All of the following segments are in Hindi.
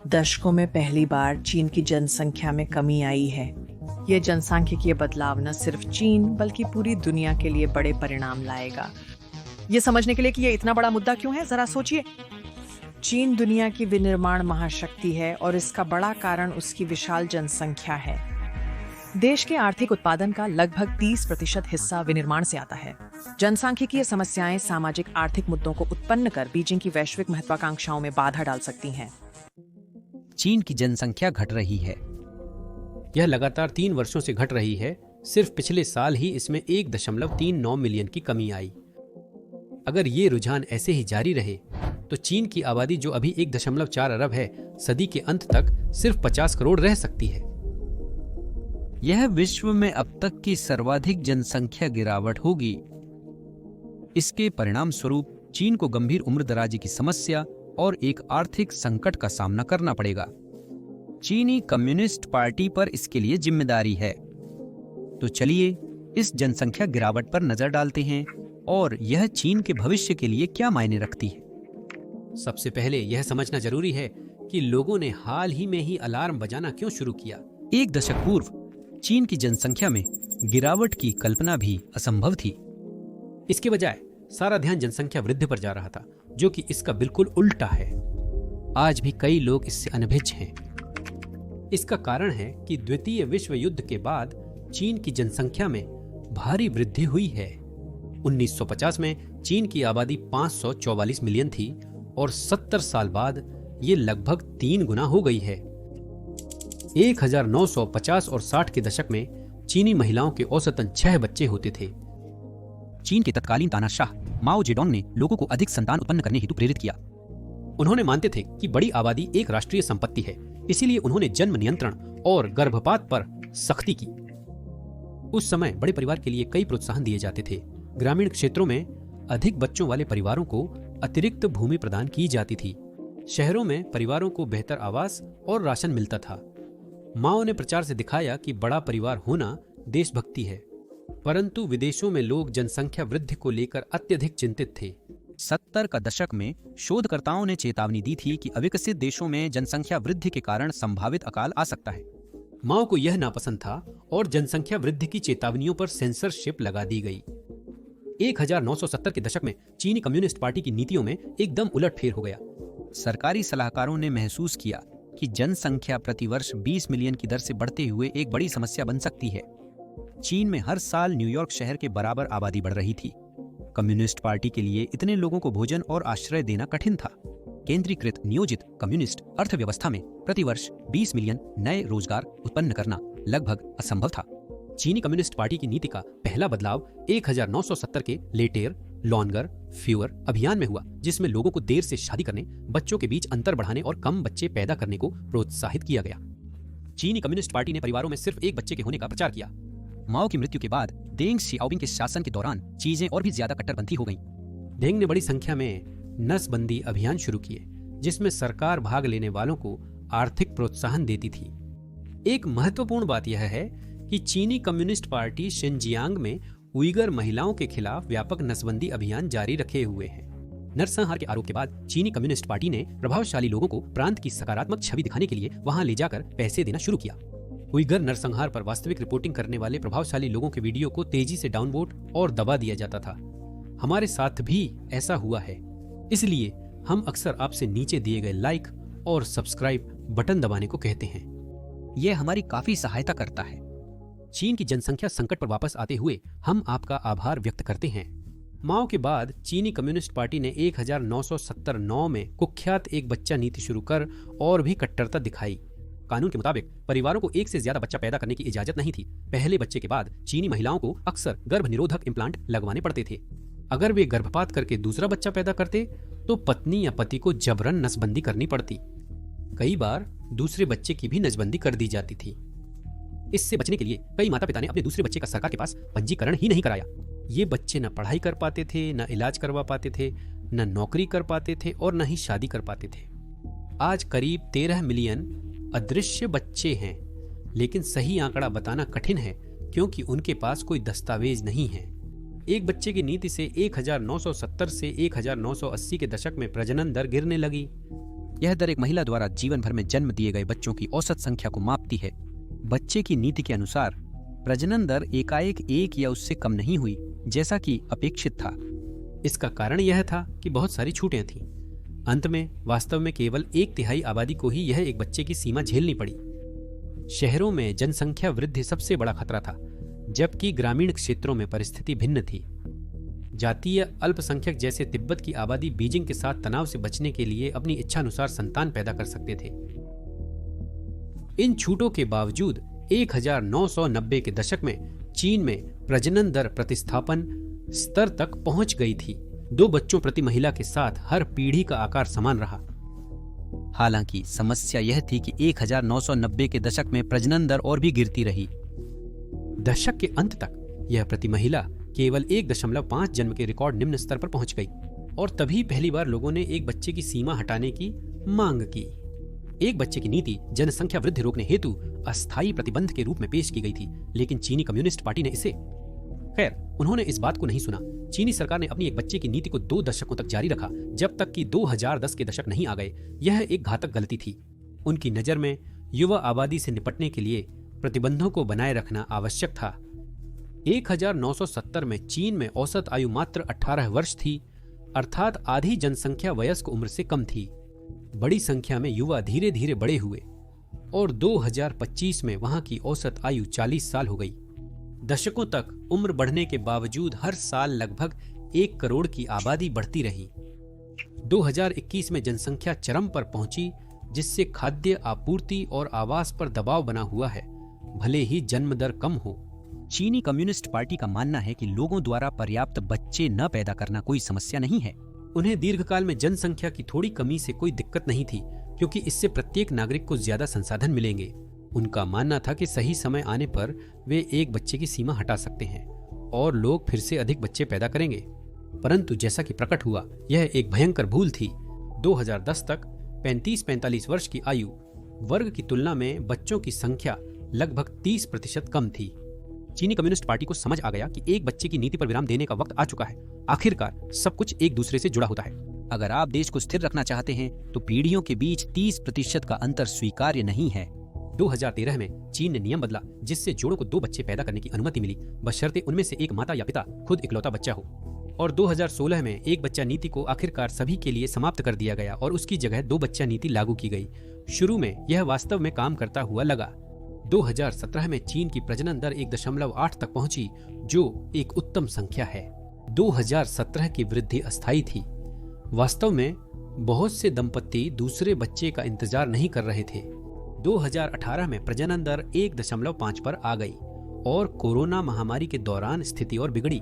दशकों में पहली बार चीन की जनसंख्या में कमी आई है। ये जनसांख्यिकीय बदलाव न सिर्फ चीन बल्कि पूरी दुनिया के लिए बड़े परिणाम लाएगा। ये समझने के लिए कि ये इतना बड़ा मुद्दा क्यों है, जरा सोचिए। चीन दुनिया की विनिर्माण महाशक्ति है और इसका बड़ा कारण उसकी विशाल जनसंख्या है। देश के आर्थिक उत्पादन का लगभग 30% हिस्सा विनिर्माण से आता है। जनसांख्यिकीय समस्याएं सामाजिक आर्थिक मुद्दों को उत्पन्न कर बीजिंग की वैश्विक महत्वाकांक्षाओं में बाधा डाल सकती हैं। चीन की जनसंख्या घट रही है। यह लगातार 3 वर्षों से घट रही है। सिर्फ पिछले साल ही इसमें 1.39 मिलियन की कमी आई। अगर ये रुझान ऐसे ही जारी रहे तो चीन की आबादी जो अभी 1.4 अरब है, सदी के अंत तक सिर्फ 50 करोड़ रह सकती है। यह विश्व में अब तक की सर्वाधिक जनसंख्या गिरावट होगी। इसके परिणाम स्वरूप चीन को गंभीर उम्रदराजी की समस्या और एक आर्थिक संकट का सामना करना पड़ेगा। चीनी कम्युनिस्ट पार्टी पर इसके लिए जिम्मेदारी है। तो चलिए इस जनसंख्या गिरावट पर नजर डालते हैं और यह चीन के भविष्य के लिए क्या मायने रखती है। सबसे पहले यह समझना जरूरी है कि लोगों ने हाल ही में ही अलार्म बजाना क्यों शुरू किया। 1 दशक पूर्व चीन की जनसंख्या में गिरावट की कल्पना भी असंभव थी। इसके बजाय सारा ध्यान जनसंख्या वृद्धि पर जा रहा था, जो कि इसका बिल्कुल उल्टा है। आज भी कई लोग इससे अनभिज्ञ हैं। इसका कारण है कि द्वितीय विश्व युद्ध के बाद चीन की जनसंख्या में भारी वृद्धि हुई है। 1950 में चीन की आबादी 544 मिलियन थी और 70 साल बाद ये लगभग 3 गुना हो गई है। 1950 और 60 के दशक में चीनी महिलाओं के औसतन 6 बच्चे होते थे। चीन के तत्कालीन तानाशाह माओ जेडोंग ने लोगों को अधिक संतान उत्पन्न करने हेतु प्रेरित किया। उन्होंने मानते थे कि बड़ी आबादी एक राष्ट्रीय संपत्ति है, इसीलिए उन्होंने जन्म नियंत्रण और गर्भपात पर सख्ती की। उस समय बड़े परिवार के लिए कई प्रोत्साहन दिए जाते थे। ग्रामीण क्षेत्रों में अधिक बच्चों वाले परिवारों को अतिरिक्त भूमि प्रदान की जाती थी। शहरों में परिवारों को बेहतर आवास और राशन मिलता था। माओ ने प्रचार से दिखाया कि बड़ा परिवार होना देशभक्ति है, परंतु विदेशों में लोग जनसंख्या वृद्धि को लेकर अत्यधिक चिंतित थे। 70 का दशक में शोधकर्ताओं ने चेतावनी दी थी कि अविकसित देशों में जनसंख्या वृद्धि के कारण संभावित अकाल आ सकता है। माओ को यह नापसंद था और जनसंख्या वृद्धि की चेतावनियों पर सेंसरशिप लगा दी गई। 1970 के दशक में चीनी कम्युनिस्ट पार्टी की नीतियों में एकदम उलटफेर हो गया। सरकारी सलाहकारों ने महसूस किया कि जनसंख्या प्रतिवर्ष 20 मिलियन की दर से बढ़ते हुए एक बड़ी समस्या बन सकती है। चीन में हर साल न्यूयॉर्क शहर के बराबर आबादी बढ़ रही थी। कम्युनिस्ट पार्टी के लिए इतने लोगों को भोजन और आश्रय देना कठिन था। केंद्रीकृत नियोजित कम्युनिस्ट अर्थव्यवस्था में प्रतिवर्ष 20 मिलियन नए रोजगार उत्पन्न करना लगभग असंभव था। चीनी कम्युनिस्ट पार्टी की नीति का पहला बदलाव 1970 के लेटेर लॉन्गर फ्यूअर अभियान में हुआ, जिसमें लोगों को देर से शादी करने, बच्चों के बीच अंतर बढ़ाने और कम बच्चे पैदा करने को प्रोत्साहित किया गया। चीनी कम्युनिस्ट पार्टी ने परिवारों में सिर्फ एक बच्चे के होने का प्रचार किया। माओ की मृत्यु के बाद देंग शियाओपिंग के शासन के दौरान चीजें और भी ज्यादा कट्टरपंथी हो गईं। देंग ने बड़ी संख्या में नसबंदी अभियान शुरू किए, जिसमें सरकार भाग लेने वालों को आर्थिक प्रोत्साहन देती थी। एक महत्वपूर्ण बात यह है कि चीनी कम्युनिस्ट पार्टी शिनजियांग में उइगर महिलाओं के खिलाफ व्यापक नसबंदी अभियान जारी रखे हुए है। नरसंहार के आरोप के बाद चीनी कम्युनिस्ट पार्टी ने प्रभावशाली लोगों को प्रांत की सकारात्मक छवि दिखाने के लिए वहां ले जाकर पैसे देना शुरू किया। उइगर नरसंहार पर वास्तविक रिपोर्टिंग करने वाले प्रभावशाली लोगों के वीडियो को तेजी से डाउनवोड और दबा दिया जाता था। हमारे साथ भी ऐसा हुआ है, इसलिए हम अक्सर आपसे नीचे दिए गए लाइक और सब्सक्राइब बटन दबाने को कहते हैं। यह हमारी काफी सहायता करता है। चीन की जनसंख्या संकट पर वापस आते हुए हम आपका आभार व्यक्त करते हैं। माओ के बाद चीनी कम्युनिस्ट पार्टी ने 1979 में कुख्यात एक बच्चा नीति शुरू कर और भी कट्टरता दिखाई। कानून के मुताबिक परिवारों को एक से ज्यादा बच्चा पैदा करने की इजाजत नहीं थी। पहले बच्चे के बाद चीनी महिलाओं को अक्सर गर्भ निरोधक इम्प्लांट लगवाने पड़ते थे। अगर वे गर्भपात करके दूसरा बच्चा पैदा करते तो पत्नी या पति को जबरन नसबंदी करनी पड़ती। कई बार दूसरे बच्चे की भी नसबंदी कर दी जाती थी। इससे बचने के लिए कई माता पिता ने अपने दूसरे बच्चे का सरकार के पास पंजीकरण ही नहीं कराया। ये बच्चे न पढ़ाई कर पाते थे, न इलाज करवा पाते थे, न नौकरी कर पाते थे और न ही शादी कर पाते थे। आज करीब 13 मिलियन अदृश्य बच्चे हैं, लेकिन सही आंकड़ा बताना कठिन है क्योंकि उनके पास कोई दस्तावेज नहीं है। एक बच्चे की नीति से 1970 से 1980 के दशक में प्रजनन दर गिरने लगी। यह दर एक महिला द्वारा जीवन भर में जन्म दिए गए बच्चों की औसत संख्या को मापती है। बच्चे की नीति के अनुसार प्रजनन दर एकाएक 1 या उससे कम नहीं हुई, जैसा कि अपेक्षित था। इसका कारण यह था कि बहुत सारी छूटें थीं। अंत में वास्तव में केवल 1/3 आबादी को ही यह एक बच्चे की सीमा झेलनी पड़ी। शहरों में जनसंख्या वृद्धि सबसे बड़ा खतरा था, जबकि ग्रामीण क्षेत्रों में परिस्थिति भिन्न थी। जातीय अल्पसंख्यक जैसे तिब्बत की आबादी बीजिंग के साथ तनाव से बचने के लिए अपनी इच्छानुसार संतान पैदा कर सकते थे। इन छूटों के बावजूद 1990 के दशक में चीन में प्रजनन दर प्रतिस्थापन स्तर तक पहुंच गई थी। 2 बच्चों प्रति महिला के साथ हर पीढ़ी का आकार समान रहा। हालांकि समस्या यह थी कि 1990 के दशक में प्रजनन दर और भी गिरती रही। दशक के अंत तक यह प्रति महिला केवल 1.5 जन्म के रिकॉर्ड निम्न स्तर पर पहुंच गई, और तभी पहली बार लोगों ने एक बच्चे की सीमा हटाने की मांग की। एक बच्चे की नीति जनसंख्या वृद्धि रोकने हेतु अस्थायी प्रतिबंध के रूप में पेश की गई थी, लेकिन चीनी कम्युनिस्ट पार्टी ने इसे उन्होंने इस बात को नहीं सुना। चीनी सरकार ने अपनी एक बच्चे की नीति को 2 दशकों तक जारी रखा, जब तक कि 2010 के दशक नहीं आ गए। यह एक घातक गलती थी। उनकी नजर में युवा आबादी से निपटने के लिए प्रतिबंधों को बनाए रखना आवश्यक था। 1970 में चीन में औसत आयु मात्र 18 वर्ष थी, अर्थात आधी जनसंख्या वयस्क उम्र से कम थी। बड़ी संख्या में युवा धीरे धीरे बड़े हुए और 2025 में वहां की औसत आयु 40 साल हो गई। दशकों तक उम्र बढ़ने के बावजूद हर साल लगभग 1 करोड़ की आबादी बढ़ती रही। 2021 में जनसंख्या चरम पर पहुंची, जिससे खाद्य आपूर्ति और आवास पर दबाव बना हुआ है, भले ही जन्म दर कम हो। चीनी कम्युनिस्ट पार्टी का मानना है कि लोगों द्वारा पर्याप्त बच्चे न पैदा करना कोई समस्या नहीं है। उन्हें दीर्घकाल में जनसंख्या की थोड़ी कमी से कोई दिक्कत नहीं थी, क्योंकि इससे प्रत्येक नागरिक को ज्यादा संसाधन मिलेंगे। उनका मानना था कि सही समय आने पर वे एक बच्चे की सीमा हटा सकते हैं और लोग फिर से अधिक बच्चे पैदा करेंगे। परंतु जैसा कि प्रकट हुआ, यह एक भयंकर भूल थी। 2010 तक 35-45 वर्ष की आयु वर्ग की तुलना में बच्चों की संख्या लगभग 30% कम थी। चीनी कम्युनिस्ट पार्टी को समझ आ गया कि एक बच्चे की नीति पर विराम देने का वक्त आ चुका है। आखिरकार सब कुछ एक दूसरे से जुड़ा होता है। अगर आप देश को स्थिर रखना चाहते हैं तो पीढ़ियों के बीच 30% का अंतर स्वीकार्य नहीं है। 2013 में चीन ने नियम बदला, जिससे जोड़ों को 2 बच्चे पैदा करने की अनुमति मिली, बशर्ते उनमें से एक माता या पिता खुद इकलौता बच्चा हो। और 2016 में एक बच्चा नीति को आखिरकार सभी के लिए समाप्त कर दिया गया और उसकी जगह 2 बच्चा नीति लागू की गई। शुरू में यह वास्तव में काम करता हुआ लगा। 2017 में चीन की प्रजनन दर 1.8 तक पहुंची, जो एक उत्तम संख्या है। 2017 की वृद्धि अस्थायी थी। वास्तव में बहुत से दंपत्ति दूसरे बच्चे का इंतजार नहीं कर रहे थे। 2018 में प्रजनन दर 1.5 पर आ गई और कोरोना महामारी के दौरान स्थिति और बिगड़ी।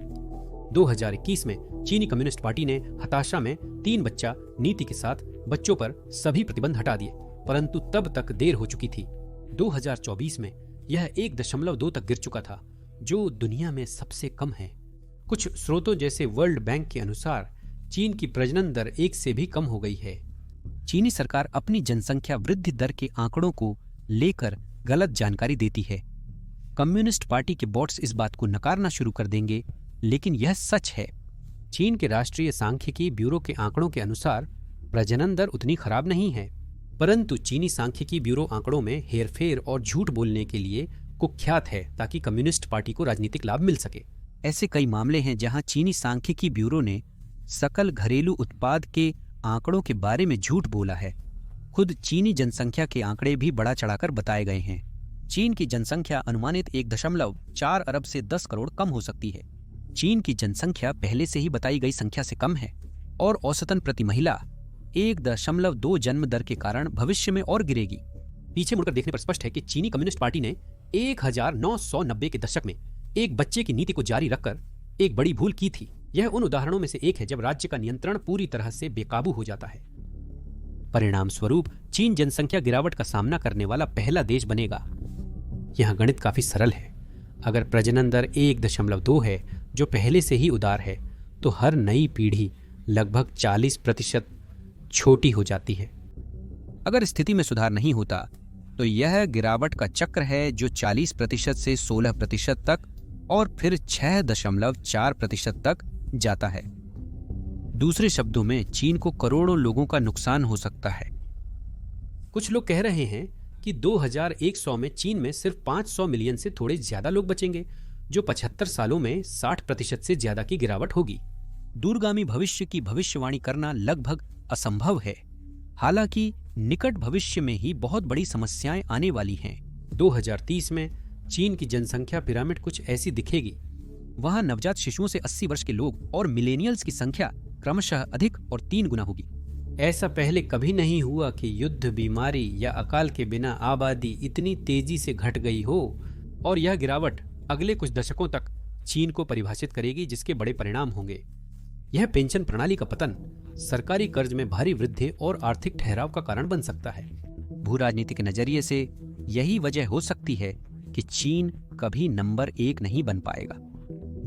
2021 में चीनी कम्युनिस्ट पार्टी ने हताशा में 3 बच्चा नीति के साथ बच्चों पर सभी प्रतिबंध हटा दिए, परंतु तब तक देर हो चुकी थी। 2024 में यह 1.2 तक गिर चुका था, जो दुनिया में सबसे कम है। कुछ स्रोतों जैसे वर्ल्ड बैंक के अनुसार चीन की प्रजनन दर 1 से भी कम हो गई है। चीनी सरकार अपनी जनसंख्या वृद्धि दर के आंकड़ों को लेकर गलत जानकारी देती है। कम्युनिस्ट पार्टी के बॉट्स इस बात को नकारना शुरू कर देंगे, लेकिन यह सच है। चीन के राष्ट्रीय सांख्यिकी ब्यूरो के आंकड़ों के अनुसार प्रजनन दर उतनी खराब नहीं है, परंतु चीनी सांख्यिकी ब्यूरो आंकड़ों में हेरफेर और झूठ बोलने के लिए कुख्यात है, ताकि कम्युनिस्ट पार्टी को राजनीतिक लाभ मिल सके। ऐसे कई मामले हैं जहां चीनी सांख्यिकी ब्यूरो ने सकल घरेलू उत्पाद के आंकड़ों के बारे में झूठ बोला है। खुद चीनी जनसंख्या के आंकड़े भी बढ़ा चढ़ाकर बताए गए हैं। चीन की जनसंख्या अनुमानित 1.4 अरब से 10 करोड़ कम हो सकती है। चीन की जनसंख्या पहले से ही बताई गई संख्या से कम है और औसतन प्रति महिला 1.2 जन्म दर के कारण भविष्य में और गिरेगी। पीछे मुड़कर देखने पर स्पष्ट है कि चीनी कम्युनिस्ट पार्टी ने 1990 के दशक में एक बच्चे की नीति को जारी रखकर एक बड़ी भूल की थी। यह उन उदाहरणों में से एक है जब राज्य का नियंत्रण पूरी तरह से बेकाबू हो जाता है। परिणाम स्वरूप चीन जनसंख्या गिरावट का सामना करने वाला पहला देश बनेगा। यहाँ गणित काफी सरल है। अगर प्रजनन दर 1.2 है, जो पहले से ही उदार है, तो हर नई पीढ़ी लगभग 40% छोटी हो जाती है। अगर स्थिति में सुधार नहीं होता तो यह गिरावट का चक्र है, जो 40% से 16% तक और फिर 6.4% तक जाता है। दूसरे शब्दों में चीन को करोड़ों लोगों का नुकसान हो सकता है। कुछ लोग कह रहे हैं कि 2100 में चीन में सिर्फ 500 मिलियन से थोड़े ज्यादा लोग बचेंगे, जो 75 सालों में 60% से ज्यादा की गिरावट होगी। दूरगामी भविष्य की भविष्यवाणी करना लगभग असंभव है। हालांकि निकट भविष्य में ही बहुत बड़ी समस्याएं आने वाली हैं। 2030 में चीन की जनसंख्या पिरामिड कुछ ऐसी दिखेगी। वहां नवजात शिशुओं से 80 वर्ष के लोग और मिलेनियल्स की संख्या क्रमशः अधिक और 3 गुना होगी। ऐसा पहले कभी नहीं हुआ कि युद्ध, बीमारी या अकाल के बिना आबादी इतनी तेजी से घट गई हो, और यह गिरावट अगले कुछ दशकों तक चीन को परिभाषित करेगी, जिसके बड़े परिणाम होंगे। यह पेंशन प्रणाली का पतन सरकारी कर्ज में भारी वृद्धि और आर्थिक ठहराव का कारण बन सकता है। भू राजनीति के नजरिए से यही वजह हो सकती है कि चीन कभी नंबर 1 नहीं बन पाएगा।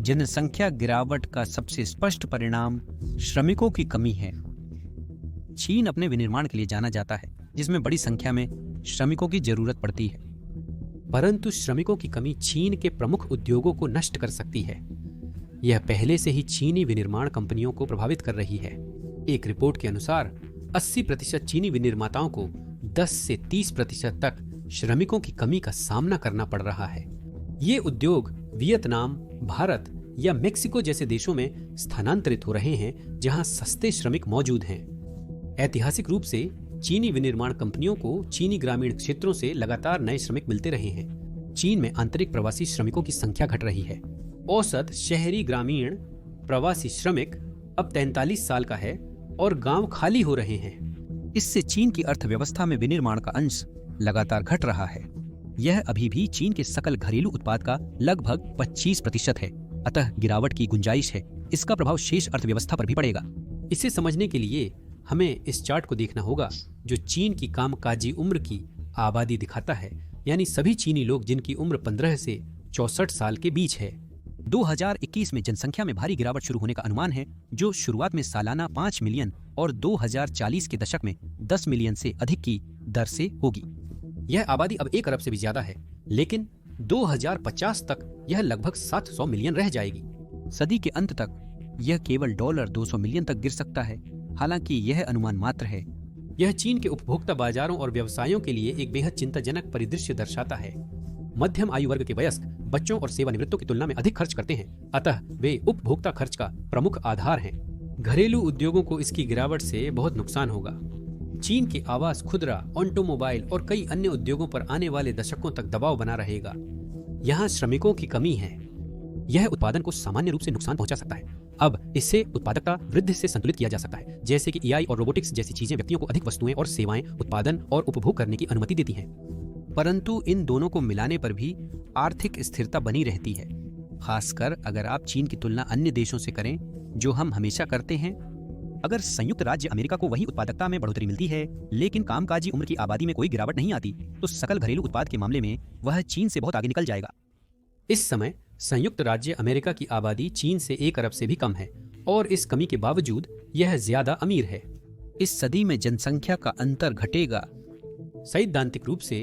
जनसंख्या गिरावट का सबसे स्पष्ट परिणाम श्रमिकों की कमी है। चीन अपने विनिर्माण के लिए जाना जाता है, जिसमें बड़ी संख्या में श्रमिकों की जरूरत पड़ती है। परंतु श्रमिकों की कमी चीन के प्रमुख उद्योगों को नष्ट कर सकती है। यह पहले से ही चीनी विनिर्माण कंपनियों को प्रभावित कर रही है। एक रिपोर्ट के अनुसार 80% चीनी विनिर्माताओं को 10 से 30% तक श्रमिकों की कमी का सामना करना पड़ रहा है। ये उद्योग वियतनाम, भारत या मेक्सिको जैसे देशों में स्थानांतरित हो रहे हैं, जहां सस्ते श्रमिक मौजूद हैं। ऐतिहासिक रूप से चीनी विनिर्माण कंपनियों को चीनी ग्रामीण क्षेत्रों से लगातार नए श्रमिक मिलते रहे हैं। चीन में आंतरिक प्रवासी श्रमिकों की संख्या घट रही है। औसत शहरी ग्रामीण प्रवासी श्रमिक अब 43 साल का है और गांव खाली हो रहे हैं। इससे चीन की अर्थव्यवस्था में विनिर्माण का अंश लगातार घट रहा है। यह अभी भी चीन के सकल घरेलू उत्पाद का लगभग 25% है, अतः गिरावट की गुंजाइश है। इसका प्रभाव शेष अर्थव्यवस्था पर भी पड़ेगा। इसे समझने के लिए हमें इस चार्ट को देखना होगा, जो चीन की कामकाजी उम्र की आबादी दिखाता है, यानी सभी चीनी लोग जिनकी उम्र 15 से 64 साल के बीच है। 2021 में जनसंख्या में भारी गिरावट शुरू होने का अनुमान है, जो शुरुआत में सालाना 5 मिलियन और 2040 के दशक में 10 मिलियन से अधिक की दर से होगी। यह आबादी अब 1 अरब से भी ज्यादा है, लेकिन 2050 तक यह लगभग 700 मिलियन रह जाएगी। सदी के अंत तक यह केवल $200 मिलियन तक गिर सकता है। हालांकि यह अनुमान मात्र है। यह चीन के उपभोक्ता बाजारों और व्यवसायों के लिए एक बेहद चिंताजनक परिदृश्य दर्शाता है। मध्यम आयु वर्ग के वयस्क बच्चों और सेवानिवृत्तों की तुलना में अधिक खर्च करते हैं, अतः वे उपभोक्ता खर्च का प्रमुख आधार हैं। घरेलू उद्योगों को इसकी गिरावट से बहुत नुकसान होगा। चीन के आवास, खुदरा, ऑटोमोबाइल और कई अन्य उद्योगों पर आने वाले दशकों तक दबाव बना रहेगा। यहाँ श्रमिकों की कमी है। यह उत्पादन को सामान्य रूप से नुकसान पहुंचा सकता है। अब इससे उत्पादकता वृद्धि से संतुलित किया जा सकता है, जैसे कि एआई और रोबोटिक्स जैसी चीजें व्यक्तियों को अधिक वस्तुएं और सेवाएं उत्पादन और उपभोग करने की अनुमति देती हैं। परंतु इन दोनों को मिलाने पर भी आर्थिक स्थिरता बनी रहती है, खासकर अगर आप चीन की तुलना अन्य देशों से करें, जो हम हमेशा करते हैं। अगर संयुक्त राज्य अमेरिका को वही उत्पादकता में बढ़ोतरी मिलती है, लेकिन कामकाजी उम्र की आबादी में कोई गिरावट नहीं आती, तो सकल घरेलू उत्पाद के मामले में वह चीन से बहुत आगे निकल जाएगा। इस समय संयुक्त राज्य अमेरिका की आबादी चीन से 1 अरब से भी कम है, और इस कमी के बावजूद यह ज्यादा अमीर है। इस सदी में जनसंख्या का अंतर घटेगा। सैद्धांतिक रूप से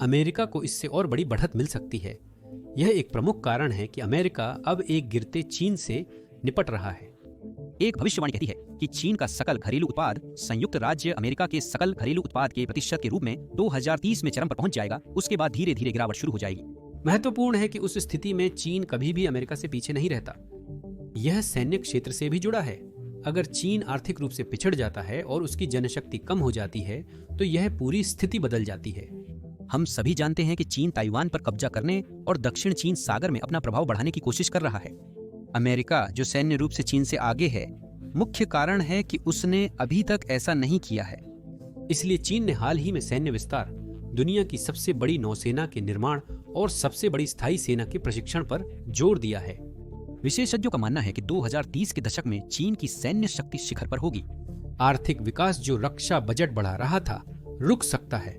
अमेरिका को इससे और बड़ी बढ़त मिल सकती है। यह एक प्रमुख कारण है कि अमेरिका अब एक गिरते चीन से निपट रहा है। एक भविष्यवाणी कहती है कि चीन का सकल घरेलू उत्पाद संयुक्त राज्य अमेरिका के सकल घरेलू उत्पाद के प्रतिशत के रूप में 2030 में चरम पर पहुंच जाएगा। उसके बाद धीरे धीरे गिरावट शुरू हो जाएगी। महत्वपूर्ण है कि उस स्थिति में चीन कभी भी अमेरिका से पीछे नहीं रहता। यह सैन्य क्षेत्र से भी जुड़ा है। अगर चीन आर्थिक रूप से पिछड़ जाता है और उसकी जनशक्ति कम हो जाती है, तो यह पूरी स्थिति बदल जाती है। हम सभी जानते हैं कि चीन ताइवान पर कब्जा करने और दक्षिण चीन सागर में अपना प्रभाव बढ़ाने की कोशिश कर रहा है। अमेरिका, जो सैन्य रूप से चीन से आगे है, मुख्य कारण है कि उसने अभी तक ऐसा नहीं किया है। इसलिए चीन ने हाल ही में सैन्य विस्तार, दुनिया की सबसे बड़ी नौसेना के निर्माण और सबसे बड़ी स्थायी सेना के प्रशिक्षण पर जोर दिया है। विशेषज्ञों का मानना है कि 2030 के दशक में चीन की सैन्य शक्ति शिखर पर होगी। आर्थिक विकास जो रक्षा बजट बढ़ा रहा था, रुक सकता है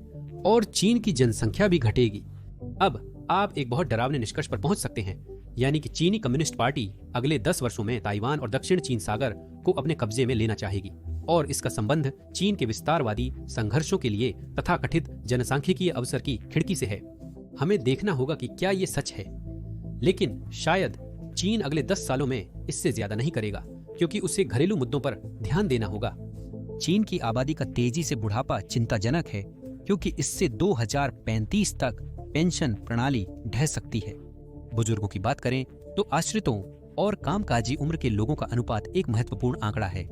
और चीन की जनसंख्या भी घटेगी। अब आप एक बहुत डरावने निष्कर्ष पर पहुंच सकते हैं, यानी कि चीनी कम्युनिस्ट पार्टी अगले 10 वर्षों में ताइवान और दक्षिण चीन सागर को अपने कब्जे में लेना चाहेगी, और इसका संबंध चीन के विस्तारवादी संघर्षों के लिए तथाकथित जनसांख्यिकीय अवसर की खिड़की से है। हमें देखना होगा कि क्या ये सच है, लेकिन शायद चीन अगले 10 सालों में इससे ज्यादा नहीं करेगा, क्योंकि उसे घरेलू मुद्दों पर ध्यान देना होगा। चीन की आबादी का तेजी से बुढ़ापा चिंताजनक है। क्योंकि इससे 2035 तक पेंशन प्रणाली ढह सकती है। बुजुर्गों की बात करें तो आश्रितों और कामकाजी उम्र के लोगों का अनुपात एक महत्वपूर्ण आंकड़ा है।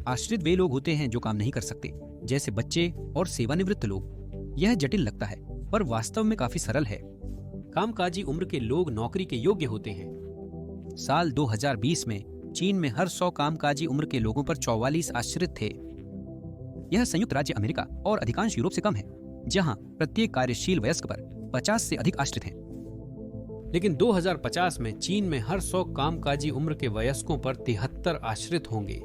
आश्रित वे लोग होते हैं जो काम नहीं कर सकते, जैसे बच्चे और सेवानिवृत्त लोग। यह जटिल लगता है पर वास्तव में काफी सरल है। कामकाजी उम्र के लोग नौकरी के योग्य होते हैं। साल 2020 में चीन में हर 100 कामकाजी उम्र के लोगों पर 44 आश्रित थे। यह संयुक्त राज्य अमेरिका और अधिकांश यूरोप से कम है, जहां प्रत्येक कार्यशील वयस्क पर 50 से अधिक आश्रित हैं। लेकिन 2050 में चीन में हर 100 कामकाजी उम्र के वयस्कों पर 73 आश्रित होंगे।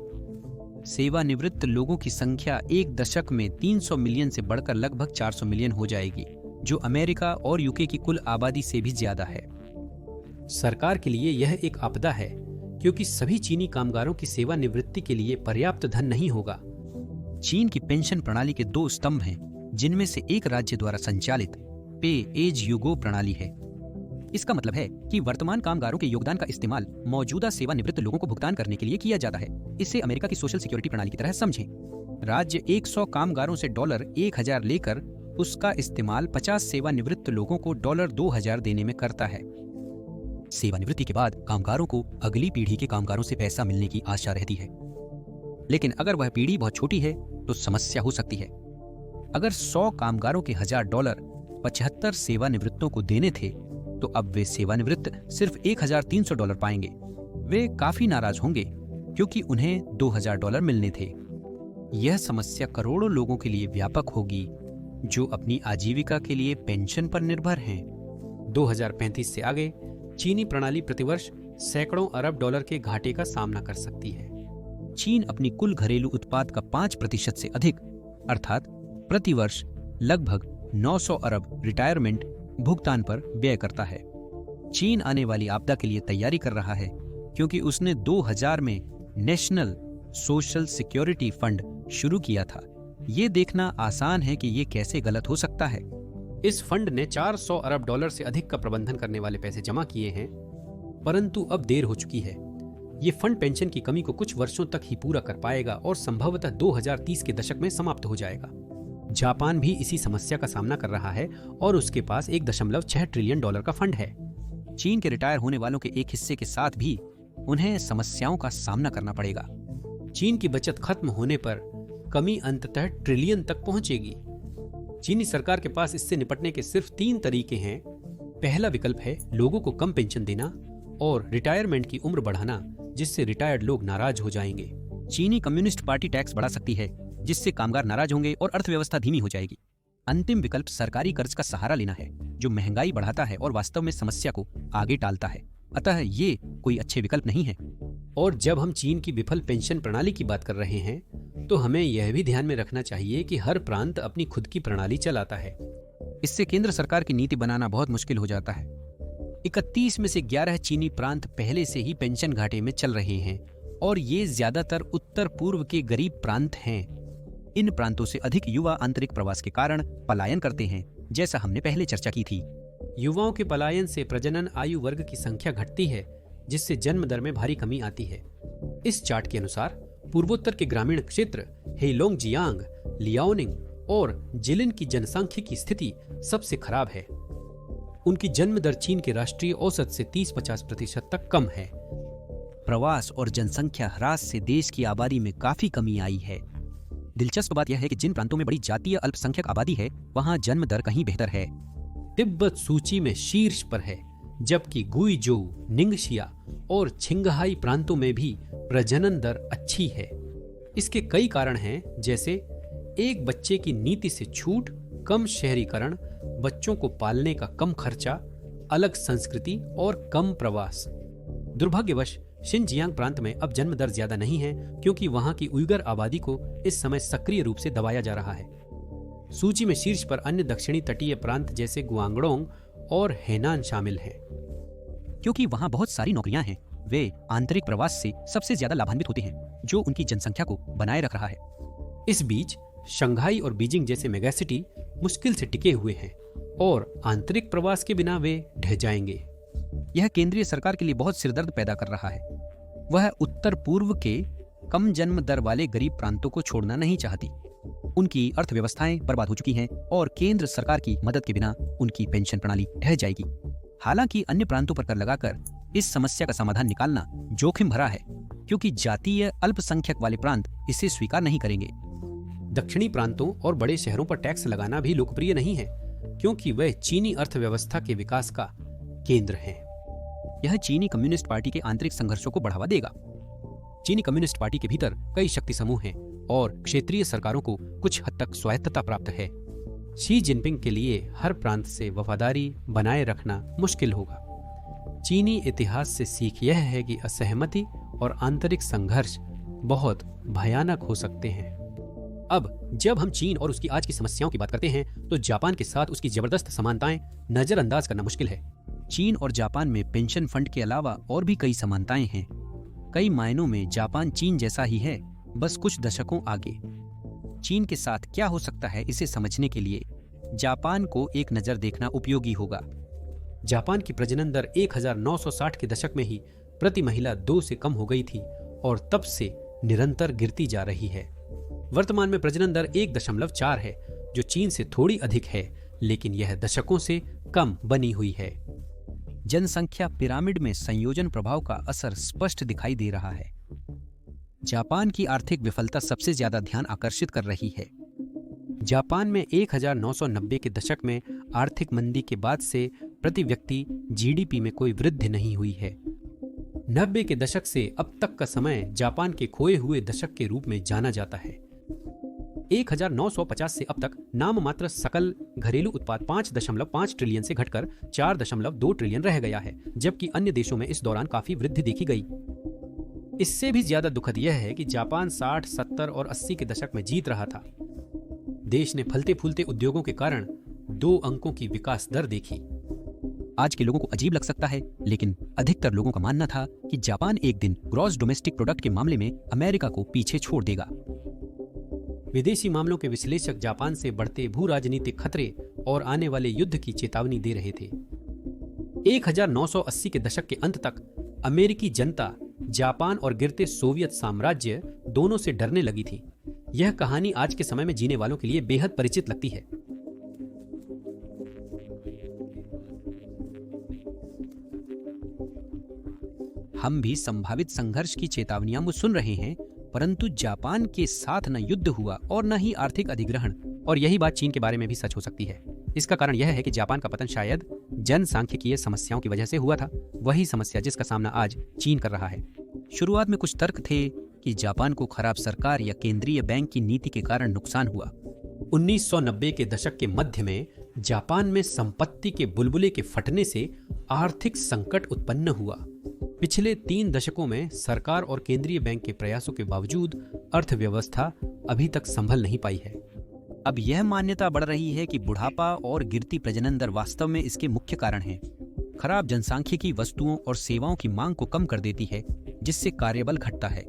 सेवानिवृत्त लोगों की संख्या एक दशक में 300 मिलियन से बढ़कर लगभग 400 मिलियन हो जाएगी, जो अमेरिका और यूके की कुल आबादी से भी ज्यादा है। सरकार के लिए यह एक आपदा है, क्योंकि सभी चीनी कामगारों की सेवानिवृत्ति के लिए पर्याप्त धन नहीं होगा। चीन की पेंशन प्रणाली के 2 स्तंभ हैं, जिनमें से एक राज्य द्वारा संचालित पे एज यू गो प्रणाली है। इसका मतलब है कि वर्तमान कामगारों के योगदान का इस्तेमाल मौजूदा सेवानिवृत्त लोगों को भुगतान करने के लिए किया जाता है। इसे अमेरिका की सोशल सिक्योरिटी प्रणाली की तरह समझें। राज्य 100 कामगारों से $1000 लेकर उसका इस्तेमाल 50 सेवानिवृत्त लोगों को $2000 देने में करता है। सेवानिवृत्ति के बाद कामगारों को अगली पीढ़ी के कामगारों से पैसा मिलने की आशा रहती है, लेकिन अगर वह पीढ़ी बहुत छोटी है तो समस्या हो सकती है। अगर 100 कामगारों के $1000 75 सेवानिवृत्तों को देने थे, तो अब वे सेवानिवृत्त सिर्फ $1300 पाएंगे। वे काफी नाराज होंगे क्योंकि उन्हें $2000 मिलने थे। यह समस्या करोड़ों लोगों के लिए व्यापक होगी जो अपनी आजीविका के लिए पेंशन पर निर्भर हैं। 2035 से आगे चीनी प्रणाली प्रतिवर्ष सैकड़ों अरब डॉलर के घाटे का सामना कर सकती है। चीन अपनी कुल घरेलू उत्पाद का 5% से अधिक, अर्थात प्रतिवर्ष लगभग 900 अरब रिटायरमेंट भुगतान पर व्यय करता है। चीन आने वाली आपदा के लिए तैयारी कर रहा है क्योंकि उसने 2000 में नेशनल सोशल सिक्योरिटी फंड शुरू किया था। ये देखना आसान है कि ये कैसे गलत हो सकता है। इस फंड ने 400 अरब डॉलर से अधिक का प्रबंधन करने वाले पैसे जमा किए हैं, परंतु अब देर हो चुकी है। ये फंड पेंशन की कमी को कुछ वर्षों तक ही पूरा कर पाएगा और संभवतः 2030 के दशक में समाप्त हो जाएगा। जापान भी इसी समस्या का सामना कर रहा है और उसके पास $1.6 ट्रिलियन का फंड है। चीन के रिटायर होने वालों के एक हिस्से के साथ भी उन्हें समस्याओं का सामना करना पड़ेगा। चीन की बचत खत्म होने पर कमी अंततः ट्रिलियन तक पहुंचेगी। चीनी सरकार के पास इससे निपटने के सिर्फ 3 तरीके हैं। पहला विकल्प है लोगों को कम पेंशन देना और रिटायरमेंट की उम्र बढ़ाना, जिससे रिटायर्ड लोग नाराज हो जाएंगे। चीनी कम्युनिस्ट पार्टी टैक्स बढ़ा सकती है, जिससे कामगार नाराज होंगे और अर्थव्यवस्था धीमी हो जाएगी। अंतिम विकल्प सरकारी कर्ज का सहारा लेना है, जो महंगाई बढ़ाता है और वास्तव में समस्या को आगे टालता है। अतः ये कोई अच्छे विकल्प नहीं है। और जब हम चीन की विफल पेंशन प्रणाली की बात कर रहे हैं, तो हमें यह भी ध्यान में रखना चाहिए कि हर प्रांत अपनी खुद की प्रणाली चलाता है। इससे केंद्र सरकार की नीति बनाना बहुत मुश्किल हो जाता है। 31 में से 11 चीनी प्रांत पहले से ही पेंशन घाटे में चल रहे हैं और ये ज्यादातर उत्तर पूर्व के गरीब प्रांत हैं। इन प्रांतों से अधिक युवा आंतरिक प्रवास के कारण पलायन करते हैं, जैसा हमने पहले चर्चा की थी। युवाओं के पलायन से प्रजनन आयु वर्ग की संख्या घटती है, जिससे जन्म दर में भारी कमी आती है। इस चार्ट के अनुसार पूर्वोत्तर के ग्रामीण क्षेत्र हेलोंगजियांग, लियाओनिंग और जिलिन की जनसांख्यिकी की स्थिति सबसे खराब है। उनकी जन्म दर चीन के राष्ट्रीय औसत से 30-50% तक कम है। प्रवास और जनसंख्या ह्रास से देश की आबादी में काफी कमी आई है। दिलचस्प बात यह है कि जिन प्रांतों में बड़ी जातीय अल्पसंख्यक आबादी है, वहां जन्म दर कहीं बेहतर है। तिब्बत सूची में शीर्ष पर है, जबकि गुइजोउ, निंगशिया और छिंगहाई प्रांतों में भी प्रजनन दर अच्छी है। इसके कई कारण हैं, जैसे एक बच्चे की नीति से छूट, कम शहरीकरण, बच्चों को पालने का कम खर्चा, अलग संस्कृति और कम प्रवास। दुर्भाग्यवश शिनजियांग प्रांत में अब जन्म दर ज्यादा नहीं है, क्योंकि वहां की उइगर आबादी को इस समय सक्रिय रूप से दबाया जा रहा है। सूची में शीर्ष पर अन्य दक्षिणी तटीय प्रांत जैसे गुआंगडोंग और हेनान शामिल हैं। क्योंकि वहां बहुत सारी नौकरियां हैं, वे आंतरिक प्रवास से सबसे ज्यादा लाभान्वित होते हैं, जो उनकी जनसंख्या को बनाए रख रहा है। इस बीच शंघाई और बीजिंग जैसे मेगासिटी मुश्किल से टिके हुए हैं और आंतरिक प्रवास के बिना वे ढह जाएंगे। यह केंद्रीय सरकार के लिए बहुत सिरदर्द पैदा कर रहा है। वह उत्तर पूर्व के कम जन्म दर वाले गरीब प्रांतों को छोड़ना नहीं चाहती। उनकी अर्थव्यवस्थाएं बर्बाद हो चुकी हैं और केंद्र सरकार की मदद के बिना उनकी पेंशन प्रणाली ढह जाएगी। हालांकि अन्य प्रांतों पर कर लगाकर इस समस्या का समाधान निकालना जोखिम भरा है, क्योंकि जातीय अल्पसंख्यक वाले प्रांत इसे स्वीकार नहीं करेंगे। दक्षिणी प्रांतों और बड़े शहरों पर टैक्स लगाना भी लोकप्रिय नहीं है, क्योंकि वह चीनी अर्थव्यवस्था के विकास का केंद्र हैं। यह चीनी कम्युनिस्ट पार्टी के आंतरिक संघर्षों को बढ़ावा देगा। चीनी कम्युनिस्ट पार्टी के भीतर कई शक्ति समूह हैं और क्षेत्रीय सरकारों को कुछ हद तक स्वायत्तता प्राप्त है। शी जिनपिंग के लिए हर प्रांत से वफादारी बनाए रखना मुश्किल होगा। चीनी इतिहास से सीख यह है कि असहमति और आंतरिक संघर्ष बहुत भयानक हो सकते हैं। अब जब हम चीन और उसकी आज की समस्याओं की बात करते हैं तो जापान के साथ उसकी जबरदस्त समानताएं नजरअंदाज करना मुश्किल है। चीन और जापान में पेंशन फंड के अलावा और भी कई समानताएं हैं। कई मायनों में जापान चीन जैसा ही है, बस कुछ दशकों आगे। चीन के साथ क्या हो सकता है, इसे समझने के लिए जापान को एक नजर देखना उपयोगी होगा। जापान की प्रजनन दर 1960 के दशक में ही प्रति महिला 2 से कम हो गई थी और तब से निरंतर गिरती जा रही है। वर्तमान में प्रजनन दर 1.4 है, जो चीन से थोड़ी अधिक है, लेकिन यह दशकों से कम बनी हुई है। जनसंख्या पिरामिड में संयोजन प्रभाव का असर स्पष्ट दिखाई दे रहा है। जापान की आर्थिक विफलता सबसे ज्यादा ध्यान आकर्षित कर रही है। जापान में 1990 के दशक में आर्थिक मंदी के बाद से प्रति व्यक्ति जीडीपी में कोई वृद्धि नहीं हुई है। 90 के दशक से अब तक का समय जापान के खोए हुए दशक के रूप में जाना जाता है। 1950 से अब तक नाम मात्र सकल घरेलू उत्पाद 5.5 ट्रिलियन से घटकर 4.2 ट्रिलियन रह गया है, जबकि अन्य देशों में इस दौरान काफी वृद्धि देखी गई। इससे भी ज्यादा दुखद यह है कि जापान 60, 70 और 80 के दशक में जीत रहा था। देश ने फलते फूलते उद्योगों के कारण 2 अंकों की विकास दर देखी। आज के लोगों को अजीब लग सकता है, लेकिन अधिकतर लोगों का मानना था कि जापान एक दिन ग्रॉस डोमेस्टिक प्रोडक्ट के मामले में अमेरिका को पीछे छोड़ देगा। विदेशी मामलों के विश्लेषक जापान से बढ़ते भू राजनीतिक खतरे और आने वाले युद्ध की चेतावनी दे रहे थे। 1980 के दशक के अंत तक अमेरिकी जनता जापान और गिरते सोवियत साम्राज्य दोनों से डरने लगी थी। यह कहानी आज के समय में जीने वालों के लिए बेहद परिचित लगती है। हम भी संभावित संघर्ष की चेतावनियां सुन रहे हैं, परंतु जापान के साथ न युद्ध हुआ और न ही आर्थिक अधिग्रहण। और यही बात चीन के बारे में भी सच हो सकती है। इसका कारण यह है कि जापान का पतन शायद जनसांख्यिकीय समस्याओं की वजह से हुआ था, वही समस्या जिसका सामना आज चीन कर रहा है। शुरुआत में कुछ तर्क थे कि जापान को खराब सरकार या केंद्रीय बैंक की नीति के कारण नुकसान हुआ। 1990 के दशक के मध्य में जापान में संपत्ति के बुलबुले के फटने से आर्थिक संकट उत्पन्न हुआ। पिछले 3 दशकों में सरकार और केंद्रीय बैंक के प्रयासों के बावजूद अर्थव्यवस्था अभी तक संभल नहीं पाई है। अब यह मान्यता बढ़ रही है कि बुढ़ापा और गिरती प्रजनन दर वास्तव में इसके मुख्य कारण हैं। खराब जनसांख्यिकी वस्तुओं और सेवाओं की मांग को कम कर देती है, जिससे कार्यबल घटता है।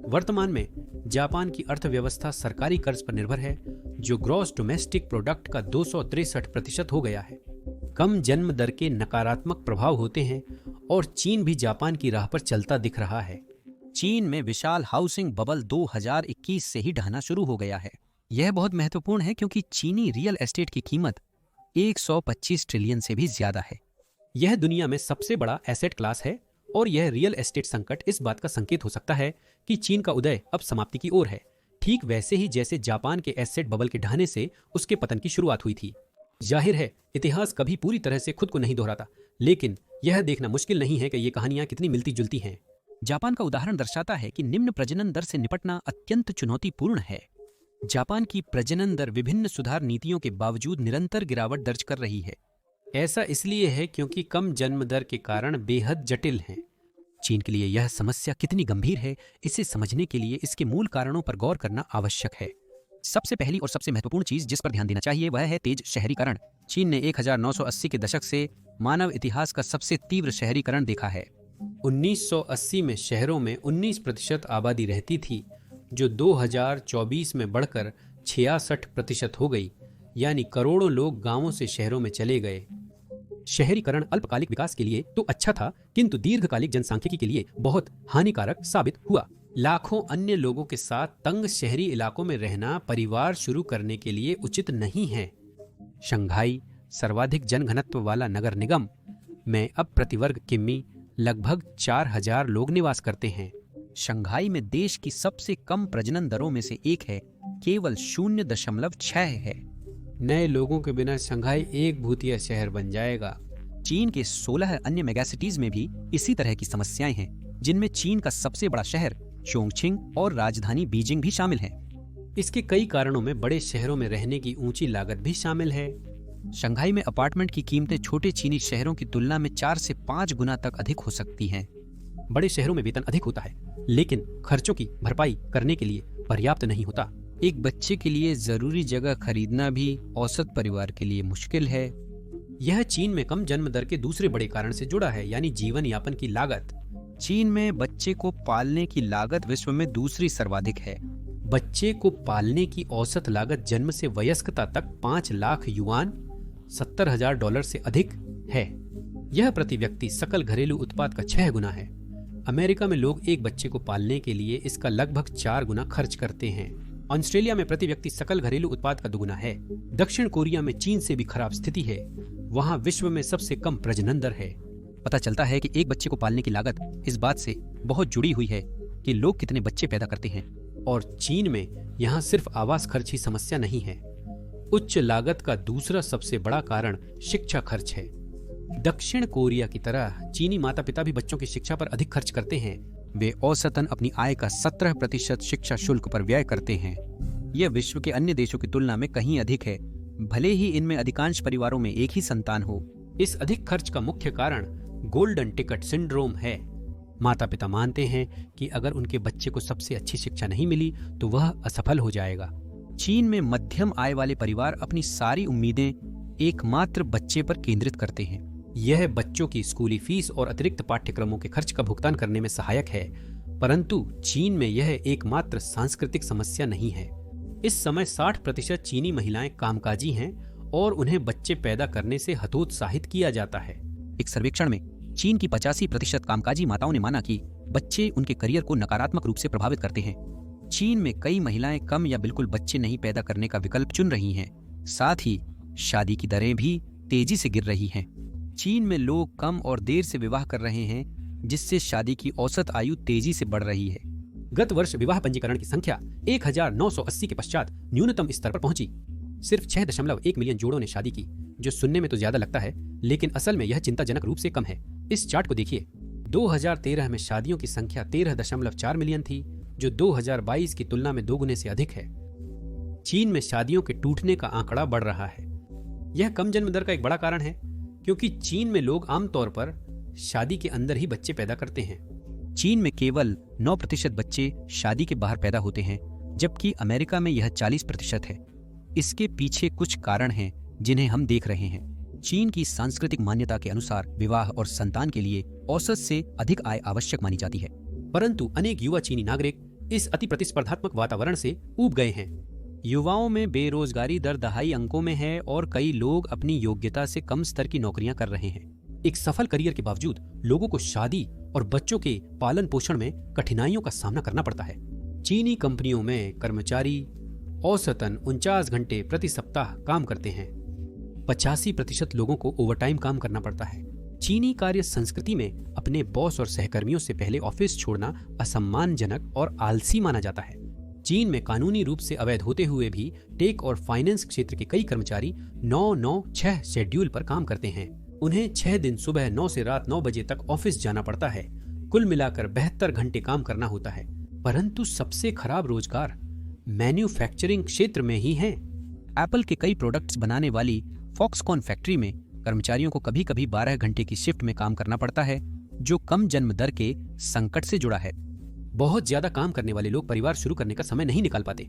वर्तमान में जापान की अर्थव्यवस्था सरकारी कर्ज पर निर्भर है, जो ग्रॉस डोमेस्टिक प्रोडक्ट का 263% हो गया है। कम जन्म दर के नकारात्मक प्रभाव होते हैं और चीन भी जापान की राह पर चलता दिख रहा है। चीन में विशाल हाउसिंग बबल 2021 से ही ढहना शुरू हो गया है। यह बहुत महत्वपूर्ण है क्योंकि चीनी रियल एस्टेट की कीमत 125 ट्रिलियन से भी ज्यादा है। यह दुनिया में सबसे बड़ा एसेट क्लास है और यह रियल एस्टेट संकट इस बात का संकेत हो सकता है कि चीन का उदय अब समाप्ति की ओर है, ठीक वैसे ही जैसे जापान के एसेट बबल के ढहने से उसके पतन की शुरुआत हुई थी। जाहिर है इतिहास कभी पूरी तरह से खुद को नहीं दोहराता, लेकिन यह देखना मुश्किल नहीं है कि ये कहानियां कितनी मिलती जुलती हैं। जापान का उदाहरण दर्शाता है कि निम्न प्रजनन दर से निपटना अत्यंत चुनौतीपूर्ण है। जापान की प्रजनन दर विभिन्न सुधार नीतियों के बावजूद निरंतर गिरावट दर्ज कर रही है। ऐसा इसलिए है क्योंकि कम जन्म दर के कारण बेहद जटिल हैं। चीन के लिए यह समस्या कितनी गंभीर है, इसे समझने के लिए इसके मूल कारणों पर गौर करना आवश्यक है। सबसे पहली और सबसे महत्वपूर्ण चीज जिस पर ध्यान देना चाहिए वह है तेज शहरीकरण। चीन ने 1980 के दशक से मानव इतिहास का सबसे तीव्र शहरीकरण देखा है। 1980 में शहरों में 19% आबादी रहती थी, जो 2024 में बढ़कर 66% हो गई, यानी करोड़ों लोग गांवों से शहरों में चले गए। शहरीकरण अल्पकालिक विकास के लिए तो अच्छा था, किंतु दीर्घकालिक जनसांख्यिकी के लिए बहुत हानिकारक साबित हुआ। लाखों अन्य लोगों के साथ तंग शहरी इलाकों में रहना परिवार शुरू करने के लिए उचित नहीं है। शंघाई, सर्वाधिक जनघनत्व वाला नगर निगम में अब प्रतिवर्ग किमी लगभग 4000 लोग निवास करते हैं। शंघाई में देश की सबसे कम प्रजनन दरों में से एक है, केवल 0.6 है। नए लोगों के बिना शंघाई एक भूतिया शहर बन जाएगा। चीन के 16 अन्य मेगासिटीज में भी इसी तरह की समस्याएं हैं, जिनमें चीन का सबसे बड़ा शहर चोंगछिंग और राजधानी बीजिंग भी शामिल है। इसके कई कारणों में बड़े शहरों में रहने की ऊंची लागत भी शामिल है। शंघाई में अपार्टमेंट की कीमतें छोटे चीनी शहरों की तुलना में 4 से 5 गुना तक अधिक हो सकती हैं। बड़े शहरों में वेतन अधिक होता है, लेकिन खर्चों की भरपाई करने के लिए पर्याप्त नहीं होता। एक बच्चे के लिए जरूरी जगह खरीदना भी औसत परिवार के लिए मुश्किल है। यह चीन में कम जन्म दर के दूसरे बड़े कारण से जुड़ा है, यानी जीवन यापन की लागत। चीन में बच्चे को पालने की लागत विश्व में दूसरी सर्वाधिक है। बच्चे को पालने की औसत लागत जन्म से वयस्कता तक 5 लाख युआन $70,000 से अधिक है। यह प्रति व्यक्ति सकल घरेलू उत्पाद का 6 गुना है। अमेरिका में लोग एक बच्चे को पालने के लिए इसका लगभग 4 गुना खर्च करते हैं। ऑस्ट्रेलिया में प्रति व्यक्ति सकल घरेलू उत्पाद का 2 गुना है। दक्षिण कोरिया में चीन से भी खराब स्थिति है। वहाँ विश्व में सबसे कम प्रजनन दर है। पता चलता है कि एक बच्चे को पालने की लागत इस बात से बहुत जुड़ी हुई है कि लोग कितने बच्चे पैदा करते हैं। और चीन में यहाँ सिर्फ आवास खर्च ही समस्या नहीं है। उच्च लागत का दूसरा सबसे बड़ा कारण शिक्षा खर्च है। दक्षिण कोरिया की तरह चीनी माता पिता भी बच्चों की शिक्षा पर अधिक खर्च करते हैं। वे औसतन अपनी आय का 17% शिक्षा शुल्क पर व्यय करते हैं। यह विश्व के अन्य देशों की तुलना में कहीं अधिक है, भले ही इनमें अधिकांश परिवारों में एक ही संतान हो। इस अधिक खर्च का मुख्य कारण गोल्डन टिकट सिंड्रोम है। माता पिता मानते हैं कि अगर उनके बच्चे को सबसे अच्छी शिक्षा नहीं मिली तो वह असफल हो जाएगा। चीन में मध्यम आय वाले परिवार अपनी सारी उम्मीदें एकमात्र बच्चे पर केंद्रित करते हैं। यह बच्चों की स्कूली फीस और अतिरिक्त पाठ्यक्रमों के खर्च का भुगतान करने में सहायक है, परंतु चीन में यह एकमात्र सांस्कृतिक समस्या नहीं है। इस समय 60% चीनी महिलाएं कामकाजी हैं और उन्हें बच्चे पैदा करने से हतोत्साहित किया जाता है। एक सर्वेक्षण में चीन की 85% कामकाजी माताओं ने माना कि बच्चे उनके करियर को नकारात्मक रूप से प्रभावित करते हैं। चीन में कई महिलाएं कम या बिल्कुल बच्चे नहीं पैदा करने का विकल्प चुन रही हैं। साथ ही शादी की दरें भी तेजी से गिर रही हैं। चीन में लोग कम और देर से विवाह कर रहे हैं, जिससे शादी की औसत आयु तेजी से बढ़ रही है। गत वर्ष विवाह पंजीकरण की संख्या 1980 के पश्चात न्यूनतम स्तर पर पहुंची। सिर्फ 6.1 मिलियन जोड़ों ने शादी की, जो सुनने में तो ज्यादा लगता है, लेकिन असल में यह चिंताजनक रूप से कम है। इस चार्ट को देखिए। 2013 में शादियों की संख्या 13.4 मिलियन थी, जो 2022 की तुलना में 2 गुने से अधिक है। चीन में शादियों के टूटने का आंकड़ा बढ़ रहा है। यह कम जन्म दर का एक बड़ा कारण है, क्योंकि चीन में लोग आमतौर पर शादी के अंदर ही बच्चे पैदा करते हैं। चीन में केवल 9% बच्चे शादी के बाहर पैदा होते हैं, जबकि अमेरिका में यह 40% है। इसके पीछे कुछ कारण हैं जिन्हें हम देख रहे हैं। चीन की सांस्कृतिक मान्यता के अनुसार विवाह और संतान के लिए औसत से अधिक आय आवश्यक मानी जाती है, परंतु अनेक युवा चीनी नागरिक इस अति प्रतिस्पर्धात्मक वातावरण से ऊब गए हैं। युवाओं में बेरोजगारी दर दहाई अंकों में है और कई लोग अपनी योग्यता से कम स्तर की नौकरियां कर रहे हैं। एक सफल करियर के बावजूद लोगों को शादी और बच्चों के पालन पोषण में कठिनाइयों का सामना करना पड़ता है। चीनी कंपनियों में कर्मचारी औसतन 49 घंटे प्रति सप्ताह काम करते हैं। 85% लोगों को ओवरटाइम काम करना पड़ता है। चीनी कार्य संस्कृति में अपने बॉस और सहकर्मियों से पहले ऑफिस छोड़ना असम्मानजनक और आलसी माना जाता है। चीन में कानूनी रूप से अवैध होते हुए भी टेक और फाइनेंस क्षेत्र के कई कर्मचारी 9-9-6 शेड्यूल पर काम करते हैं। उन्हें 6 दिन सुबह 9 से रात 9 बजे तक ऑफिस जाना पड़ता है। कुल मिलाकर 72 घंटे काम करना होता है। परंतु सबसे खराब रोजगार मैन्युफैक्चरिंग क्षेत्र में ही है। एप्पल के कई प्रोडक्ट्स बनाने वाली फॉक्सकॉन फैक्ट्री में कर्मचारियों को कभी कभी 12 घंटे की शिफ्ट में काम करना पड़ता है, जो कम जन्म दर के संकट से जुड़ा है। बहुत ज्यादा काम करने वाले लोग परिवार शुरू करने का समय नहीं निकाल पाते।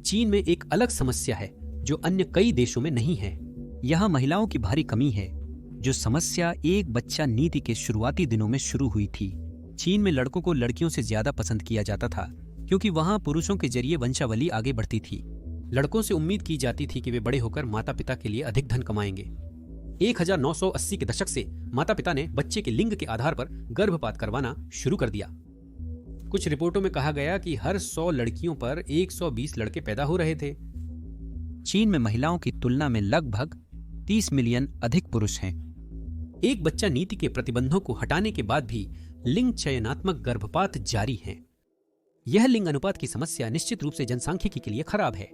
चीन में एक अलग समस्या है जो अन्य कई देशों में नहीं है। यहाँ महिलाओं की भारी कमी है, जो समस्या एक बच्चा नीति के शुरुआती दिनों में शुरू हुई थी। चीन में लड़कों को लड़कियों से ज्यादा पसंद किया जाता था, क्योंकि वहाँ पुरुषों के जरिए वंशावली आगे बढ़ती थी। लड़कों से उम्मीद की जाती थी कि वे बड़े होकर माता पिता के लिए अधिक धन कमाएंगे। 1980 के दशक से माता पिता ने बच्चे के लिंग के आधार पर गर्भपात करवाना शुरू कर दिया। कुछ रिपोर्टों में कहा गया कि हर 100 लड़कियों पर 120 लड़के पैदा हो रहे थे। चीन में महिलाओं की तुलना में लगभग 30 मिलियन अधिक पुरुष हैं। एक बच्चा नीति के प्रतिबंधों को हटाने के बाद भी लिंग चयनात्मक गर्भपात जारी है। यह लिंग अनुपात की समस्या निश्चित रूप से जनसांख्यिकी के लिए खराब है।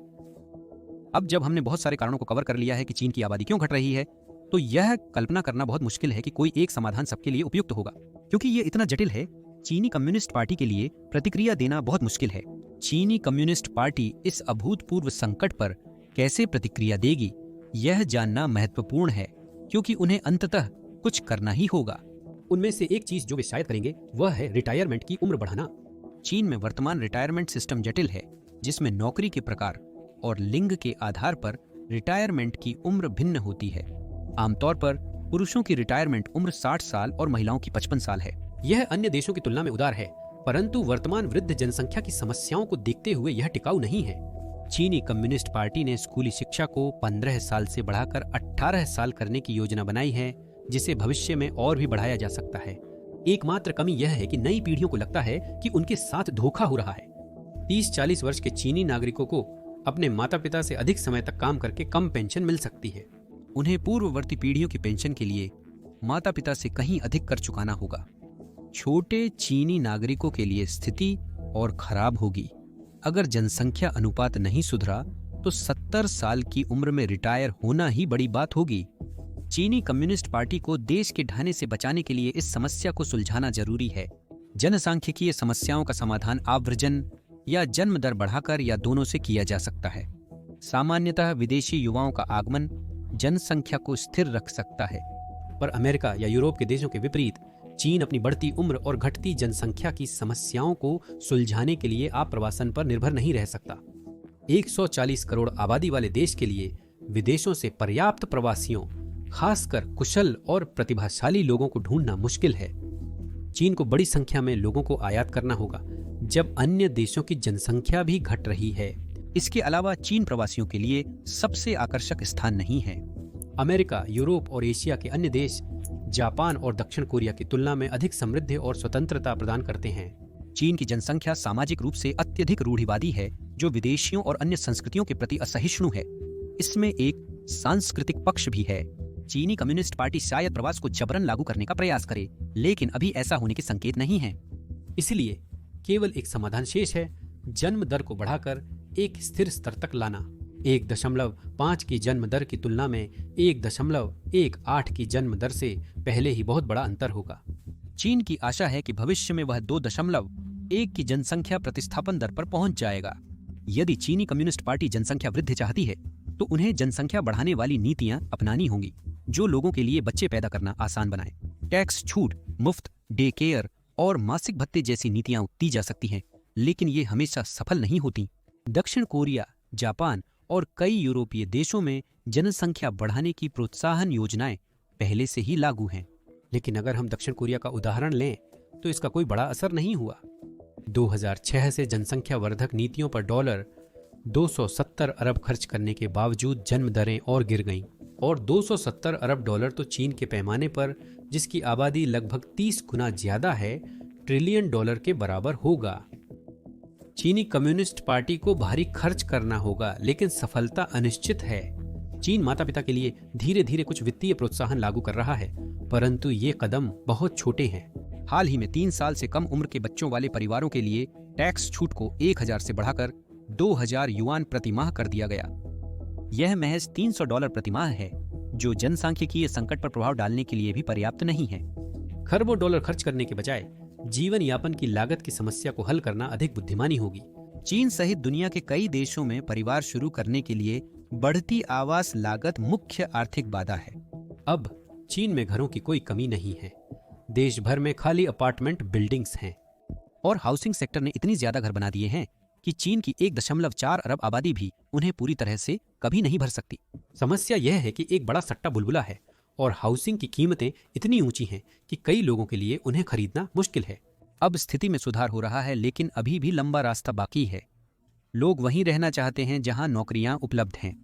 अब जब हमने बहुत सारे कारणों को कवर कर लिया है कि चीन की आबादी क्यों घट रही है, तो यह कल्पना करना बहुत मुश्किल है कि कोई एक समाधान सबके लिए उपयुक्त होगा, क्योंकि यह इतना जटिल है। चीनी कम्युनिस्ट पार्टी के लिए प्रतिक्रिया देना बहुत मुश्किल है। चीनी कम्युनिस्ट पार्टी इस अभूतपूर्व संकट पर कैसे प्रतिक्रिया देगी, यह जानना महत्वपूर्ण है, क्योंकि उन्हें अंततः कुछ करना ही होगा। उनमें से एक चीज जो वे शायद करेंगे वह है रिटायरमेंट की उम्र बढ़ाना। चीन में वर्तमान रिटायरमेंट सिस्टम जटिल है, जिसमें नौकरी के प्रकार और लिंग के आधार पर रिटायरमेंट की उम्र भिन्न होती है। आमतौर पर पुरुषों की रिटायरमेंट उम्र 60 साल और महिलाओं की 55 साल है। यह अन्य देशों की तुलना में उदार है, परंतु वर्तमान वृद्ध जनसंख्या की समस्याओं को देखते हुए यह टिकाऊ नहीं है। चीनी कम्युनिस्ट पार्टी ने स्कूली शिक्षा को 15 साल से बढ़ाकर 18 साल करने की योजना बनाई है, जिसे भविष्य में और भी बढ़ाया जा सकता है। एकमात्र कमी यह है कि नई पीढ़ियों को लगता है कि उनके साथ धोखा हो रहा है। 30-40 वर्ष के चीनी नागरिकों को अपने माता पिता से अधिक समय तक काम करके कम पेंशन मिल सकती है। उन्हें पूर्ववर्ती पीढ़ियों की पेंशन के लिए माता पिता से कहीं अधिक कर चुकाना होगा। छोटे चीनी नागरिकों के लिए स्थिति और खराब होगी। अगर जनसंख्या अनुपात नहीं सुधरा तो 70 साल की उम्र में रिटायर होना ही बड़ी बात होगी। चीनी कम्युनिस्ट पार्टी को देश के ढाने से बचाने के लिए इस समस्या को सुलझाना जरूरी है। जनसांख्यिकीय समस्याओं का समाधान आव्रजन या जन्म दर बढ़ाकर या दोनों से किया जा सकता है। सामान्यतः विदेशी युवाओं का आगमन जनसंख्या को स्थिर रख सकता है, पर अमेरिका या यूरोप के देशों के विपरीत चीन अपनी बढ़ती उम्र और घटती जनसंख्या की समस्याओं को सुलझाने के लिए आप्रवासन पर निर्भर नहीं रह सकता। 140 करोड़ आबादी वाले देश के लिए विदेशों से पर्याप्त प्रवासियों, खासकर कुशल और प्रतिभाशाली लोगों को ढूंढना मुश्किल है। चीन को बड़ी संख्या में लोगों को आयात करना होगा, जब अन्य देशों की जनसंख्या भी घट रही है। इसके अलावा चीन प्रवासियों के लिए सबसे आकर्षक स्थान नहीं है। अमेरिका, यूरोप और एशिया के अन्य देश जापान और दक्षिण कोरिया की तुलना में अधिक समृद्धि और स्वतंत्रता प्रदान करते हैं। चीन की जनसंख्या सामाजिक रूप से अत्यधिक रूढ़िवादी है, जो विदेशियों और अन्य संस्कृतियों के प्रति असहिष्णु है। इसमें एक सांस्कृतिक पक्ष भी है। चीनी कम्युनिस्ट पार्टी शायद प्रवास को जबरन लागू करने का प्रयास करे, लेकिन अभी ऐसा होने के संकेत नहीं है। इसलिए केवल एक समाधान शेष है, जन्म दर को बढ़ाकर एक स्थिर स्तर तक लाना। 1.5 की जन्म दर की तुलना में 1.18 की जन्म दर से पहले ही बहुत बड़ा अंतर होगा। चीन की आशा है कि भविष्य में वह 2.1 की जनसंख्या प्रतिस्थापन दर पर पहुंच जाएगा। यदि चीनी कम्युनिस्ट पार्टी जनसंख्या वृद्धि चाहती है, तो उन्हें जनसंख्या बढ़ाने वाली नीतियां अपनानी होंगी, जो लोगों के लिए बच्चे पैदा करना आसान बनाए। टैक्स छूट, मुफ्त डे केयर और मासिक भत्ते जैसी नीतियां दी जा सकती हैं, लेकिन ये हमेशा सफल नहीं होती। दक्षिण कोरिया, जापान और कई यूरोपीय देशों में जनसंख्या बढ़ाने की प्रोत्साहन योजनाएं पहले से ही लागू हैं। लेकिन अगर हम दक्षिण कोरिया का उदाहरण लें तो इसका कोई बड़ा असर नहीं हुआ। 2006 से जनसंख्या वर्धक नीतियों पर $270 अरब खर्च करने के बावजूद जन्म दरें और गिर गईं, और $270 अरब तो चीन के पैमाने पर, जिसकी आबादी लगभग 30 गुना ज्यादा है, ट्रिलियन डॉलर के बराबर होगा। चीनी कम्युनिस्ट पार्टी को भारी खर्च करना होगा, लेकिन सफलता अनिश्चित है। चीन माता पिता के लिए धीरे धीरे कुछ वित्तीय प्रोत्साहन लागू कर रहा है, परंतु ये कदम बहुत छोटे हैं। हाल ही में 3 साल से कम उम्र के बच्चों वाले परिवारों के लिए टैक्स छूट को 1000 से बढ़ाकर 2000 युआन प्रति माह कर दिया गया। यह महज $300 प्रति माह है, जो जनसांख्यिकीय संकट पर प्रभाव डालने के लिए भी पर्याप्त नहीं है। खरबों डॉलर खर्च करने के बजाय जीवन यापन की लागत की समस्या को हल करना अधिक बुद्धिमानी होगी। चीन सहित दुनिया के कई देशों में परिवार शुरू करने के लिए बढ़ती आवास लागत मुख्य आर्थिक बाधा है। अब चीन में घरों की कोई कमी नहीं है। देश भर में खाली अपार्टमेंट बिल्डिंग्स हैं, और हाउसिंग सेक्टर ने इतनी ज्यादा घर बना दिए हैं कि चीन की 1.4 अरब आबादी भी उन्हें पूरी तरह से कभी नहीं भर सकती। समस्या यह है कि एक बड़ा सट्टा बुलबुला है और हाउसिंग की कीमतें इतनी ऊंची हैं कि कई लोगों के लिए उन्हें खरीदना मुश्किल है। अब स्थिति में सुधार हो रहा है, लेकिन अभी भी लंबा रास्ता बाकी है। लोग वहीं रहना चाहते हैं जहां नौकरियां उपलब्ध हैं।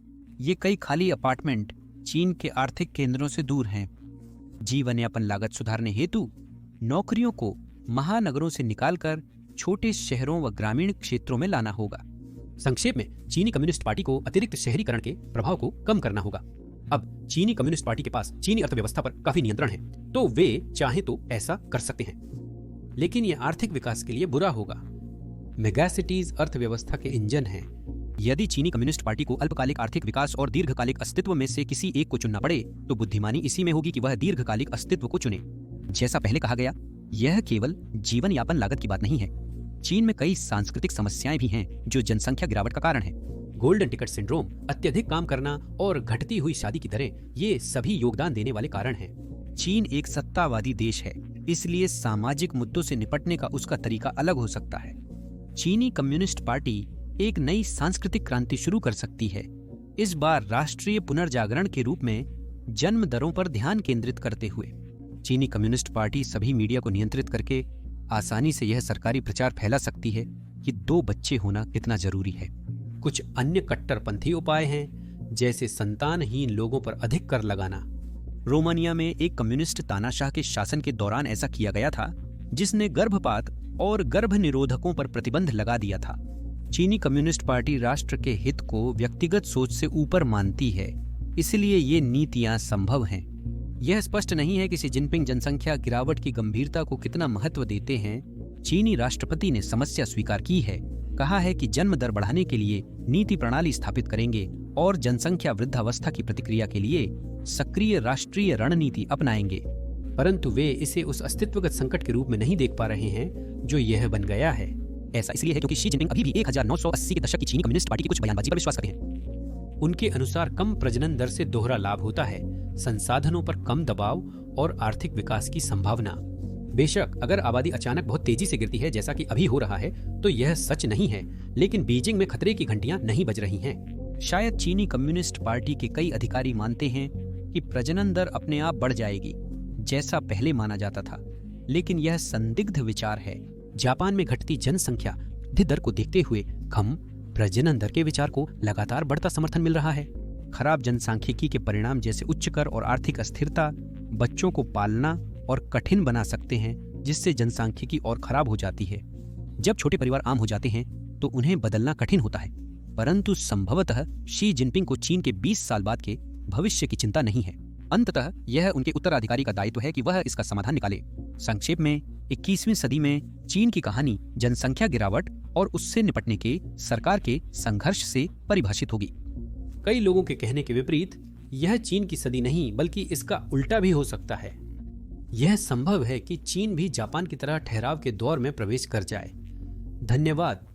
ये कई खाली अपार्टमेंट चीन के आर्थिक केंद्रों से दूर हैं। जीवन यापन लागत सुधारने हेतु नौकरियों को महानगरों से निकालकर छोटे शहरों व ग्रामीण क्षेत्रों में लाना होगा। संक्षेप में, चीनी कम्युनिस्ट पार्टी को अतिरिक्त शहरीकरण के प्रभाव को कम करना होगा। अब चीनी कम्युनिस्ट पार्टी के पास चीनी अर्थव्यवस्था पर काफी नियंत्रण है, तो वे चाहे तो ऐसा कर सकते हैं, लेकिन यह आर्थिक विकास के लिए बुरा होगा। मेगासिटीज अर्थव्यवस्था के इंजन हैं। यदि चीनी कम्युनिस्ट पार्टी को अल्पकालिक आर्थिक विकास और दीर्घकालिक अस्तित्व में से किसी एक को चुनना पड़े, तो बुद्धिमानी इसी में होगी कि वह दीर्घकालिक अस्तित्व को चुने। जैसा पहले कहा गया, यह केवल जीवन यापन लागत की बात नहीं है। चीन में कई सांस्कृतिक समस्याएं भी हैं जो जनसंख्या गिरावट का कारण है। गोल्डन टिकट सिंड्रोम, अत्यधिक काम करना और घटती हुई शादी की दरें, ये सभी योगदान देने वाले कारण हैं। चीन एक सत्तावादी देश है, इसलिए सामाजिक मुद्दों से निपटने का उसका तरीका अलग हो सकता है। चीनी कम्युनिस्ट पार्टी एक नई सांस्कृतिक क्रांति शुरू कर सकती है, इस बार राष्ट्रीय पुनर्जागरण के रूप में जन्म दरों पर ध्यान केंद्रित करते हुए। चीनी कम्युनिस्ट पार्टी सभी मीडिया को नियंत्रित करके आसानी से यह सरकारी प्रचार फैला सकती है कि 2 बच्चे होना कितना जरूरी है। कुछ अन्य कट्टरपंथी उपाय हैं, जैसे संतानहीन लोगों पर अधिक कर लगाना। रोमानिया में एक कम्युनिस्ट तानाशाह के शासन के दौरान ऐसा किया गया था, जिसने गर्भपात और गर्भ निरोधकों पर प्रतिबंध लगा दिया था। चीनी कम्युनिस्ट पार्टी राष्ट्र के हित को व्यक्तिगत सोच से ऊपर मानती है, इसलिए ये नीतियां संभव हैं। यह स्पष्ट नहीं है कि शी जिनपिंग जनसंख्या गिरावट की गंभीरता को कितना महत्व देते हैं। चीनी राष्ट्रपति ने समस्या स्वीकार की है, कहा है कि जन्म दर बढ़ाने के लिए नीति प्रणाली स्थापित करेंगे और जनसंख्या वृद्धावस्था की प्रतिक्रिया के लिए सक्रिय राष्ट्रीय रणनीति अपनाएंगे। परंतु वे इसे उस अस्तित्वगत संकट के रूप में नहीं देख पा रहे हैं जो यह बन गया है। ऐसा इसलिए है क्योंकि शी जिनपिंग अभी भी 1980 के दशक की चीनी कम्युनिस्ट पार्टी की कुछ बयानबाजी पर विश्वास करते हैं। उनके अनुसार कम प्रजनन दर से दोहरा लाभ होता है, संसाधनों पर कम दबाव और आर्थिक विकास की संभावना। बेशक अगर आबादी अचानक बहुत तेजी से गिरती है, जैसा कि अभी हो रहा है, तो यह सच नहीं है, लेकिन बीजिंग में खतरे की घंटियां नहीं बज रही हैं। शायद चीनी कम्युनिस्ट पार्टी के कई अधिकारी मानते हैं कि प्रजनन दर अपने आप बढ़ जाएगी, जैसा पहले माना जाता था, लेकिन यह संदिग्ध विचार है। जापान में घटती जनसंख्या वृद्धि दर को देखते हुए कम प्रजनन दर के विचार को लगातार बढ़ता समर्थन मिल रहा है। खराब जनसांख्यिकी के परिणाम जैसे उच्च कर और आर्थिक अस्थिरता बच्चों को पालना और कठिन बना सकते हैं, जिससे जनसांख्यिकी और खराब हो जाती है। जब छोटे परिवार आम हो जाते हैं तो उन्हें बदलना कठिन होता है, परंतु संभवतः शी जिनपिंग को चीन के 20 साल बाद के भविष्य की चिंता नहीं है। अंततः यह उनके उत्तराधिकारी का दायित्व है कि वह इसका समाधान निकाले। संक्षेप में, 21वीं सदी में चीन की कहानी जनसंख्या गिरावट और उससे निपटने के सरकार के संघर्ष से परिभाषित होगी। कई लोगों के कहने के विपरीत यह चीन की सदी नहीं बल्कि इसका उल्टा भी हो सकता है। यह संभव है कि चीन भी जापान की तरह ठहराव के दौर में प्रवेश कर जाए। धन्यवाद।